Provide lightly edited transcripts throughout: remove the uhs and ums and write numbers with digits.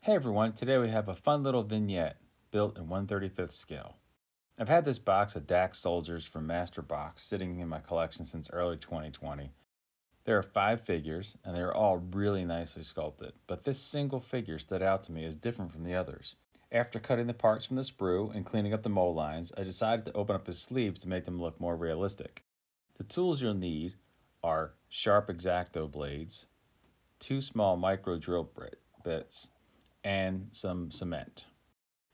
Hey everyone, today we have a fun little vignette built in 1/35th scale. I've had this box of DaK Soldiers from Master Box sitting in my collection since early 2020. There are 5 figures and they are all really nicely sculpted, but this single figure stood out to me as different from the others. After cutting the parts from the sprue and cleaning up the mold lines, I decided to open up his sleeves to make them look more realistic. The tools you'll need are sharp X-Acto blades, 2 small micro drill bits, and some cement.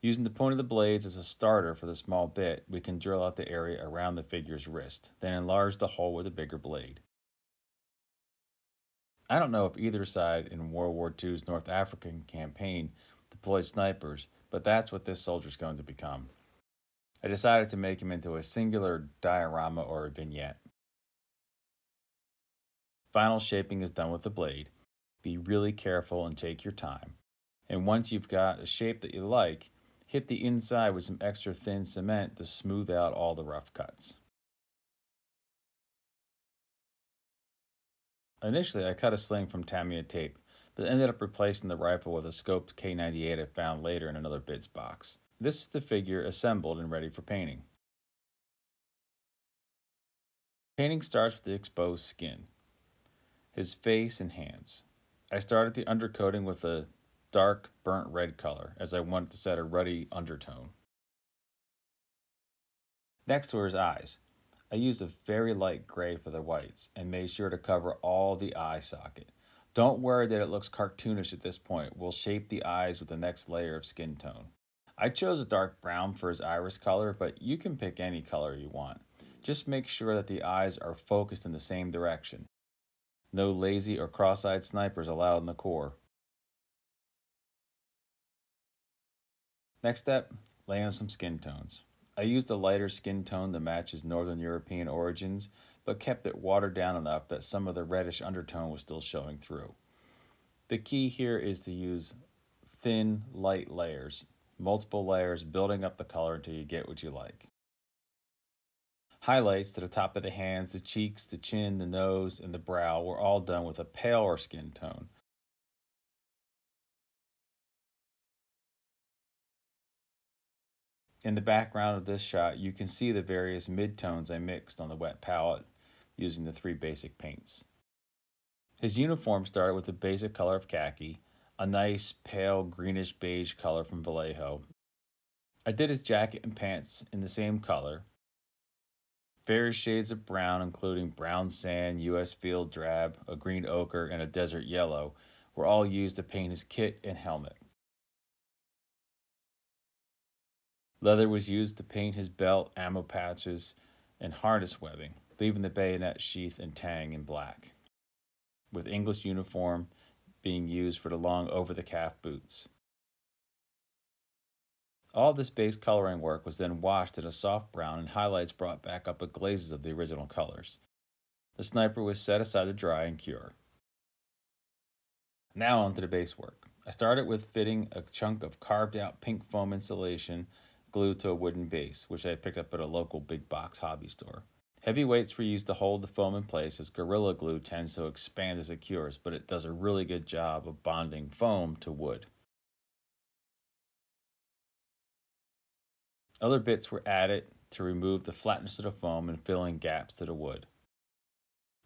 Using the point of the blades as a starter for the small bit, we can drill out the area around the figure's wrist, then enlarge the hole with a bigger blade. I don't know if either side in World War II's North African campaign deployed snipers, but that's what this soldier's going to become. I decided to make him into a singular diorama or a vignette. Final shaping is done with the blade. Be really careful and take your time. And once you've got a shape that you like, hit the inside with some extra thin cement to smooth out all the rough cuts. Initially, I cut a sling from Tamiya tape, but ended up replacing the rifle with a scoped K98 I found later in another bits box. This is the figure assembled and ready for painting. Painting starts with the exposed skin, his face and hands. I started the undercoating with a dark burnt red color as I wanted to set a ruddy undertone. Next were his eyes. I used a very light gray for the whites and made sure to cover all the eye socket. Don't worry that it looks cartoonish at this point. We'll shape the eyes with the next layer of skin tone. I chose a dark brown for his iris color, but you can pick any color you want. Just make sure that the eyes are focused in the same direction. No lazy or cross-eyed snipers allowed in the Corps. Next step, lay on some skin tones. I used a lighter skin tone to match his Northern European origins, but kept it watered down enough that some of the reddish undertone was still showing through. The key here is to use thin, light layers, multiple layers building up the color until you get what you like. Highlights to the top of the hands, the cheeks, the chin, the nose, and the brow were all done with a paler skin tone. In the background of this shot, you can see the various midtones I mixed on the wet palette using the 3 basic paints. His uniform started with the basic color of khaki, a nice pale greenish beige color from Vallejo. I did his jacket and pants in the same color. Various shades of brown, including brown sand, US field drab, a green ochre, and a desert yellow, were all used to paint his kit and helmet. Leather was used to paint his belt, ammo patches, and harness webbing, leaving the bayonet sheath and tang in black, with English uniform being used for the long over-the-calf boots. All this base coloring work was then washed in a soft brown and highlights brought back up with glazes of the original colors. The sniper was set aside to dry and cure. Now onto the base work. I started with fitting a chunk of carved out pink foam insulation glued to a wooden base, which I picked up at a local big box hobby store. Heavy weights were used to hold the foam in place as Gorilla Glue tends to expand as it cures, but it does a really good job of bonding foam to wood. Other bits were added to remove the flatness of the foam and fill in gaps to the wood.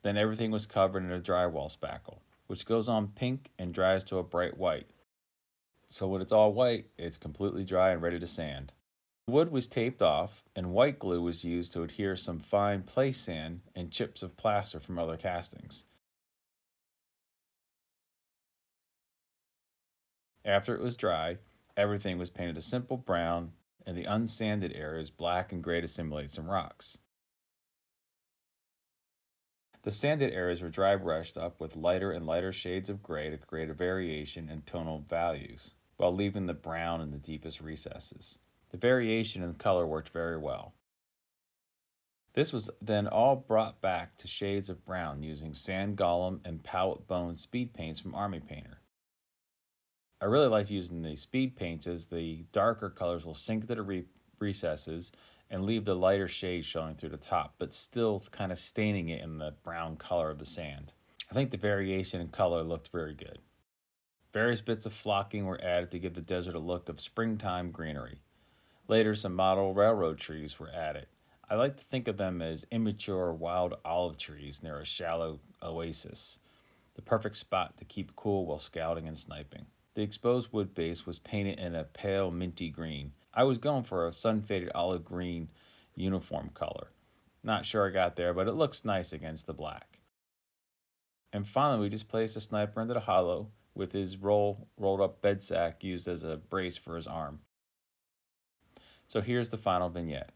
Then everything was covered in a drywall spackle, which goes on pink and dries to a bright white. So when it's all white, it's completely dry and ready to sand. The wood was taped off, and white glue was used to adhere some fine place sand and chips of plaster from other castings. After it was dry, everything was painted a simple brown, and the unsanded areas black and gray to simulate some rocks. The sanded areas were dry brushed up with lighter and lighter shades of gray to create a variation in tonal values, while leaving the brown in the deepest recesses. The variation in color worked very well. This was then all brought back to shades of brown using sand golem and palette bone speed paints from Army Painter. I really liked using the speed paints as the darker colors will sink to the recesses and leave the lighter shades showing through the top, but still kind of staining it in the brown color of the sand. I think the variation in color looked very good. Various bits of flocking were added to give the desert a look of springtime greenery. Later, some model railroad trees were added. I like to think of them as immature wild olive trees near a shallow oasis, the perfect spot to keep cool while scouting and sniping. The exposed wood base was painted in a pale minty green. I was going for a sun-faded olive green uniform color. Not sure I got there, but it looks nice against the black. And finally, we just placed the sniper into the hollow with his rolled up bed sack used as a brace for his arm. So here's the final vignette.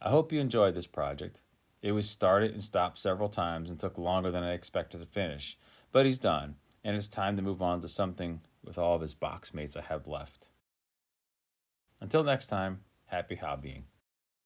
I hope you enjoyed this project. It was started and stopped several times and took longer than I expected to finish, but he's done, and it's time to move on to something with all of his box mates I have left. Until next time, happy hobbying.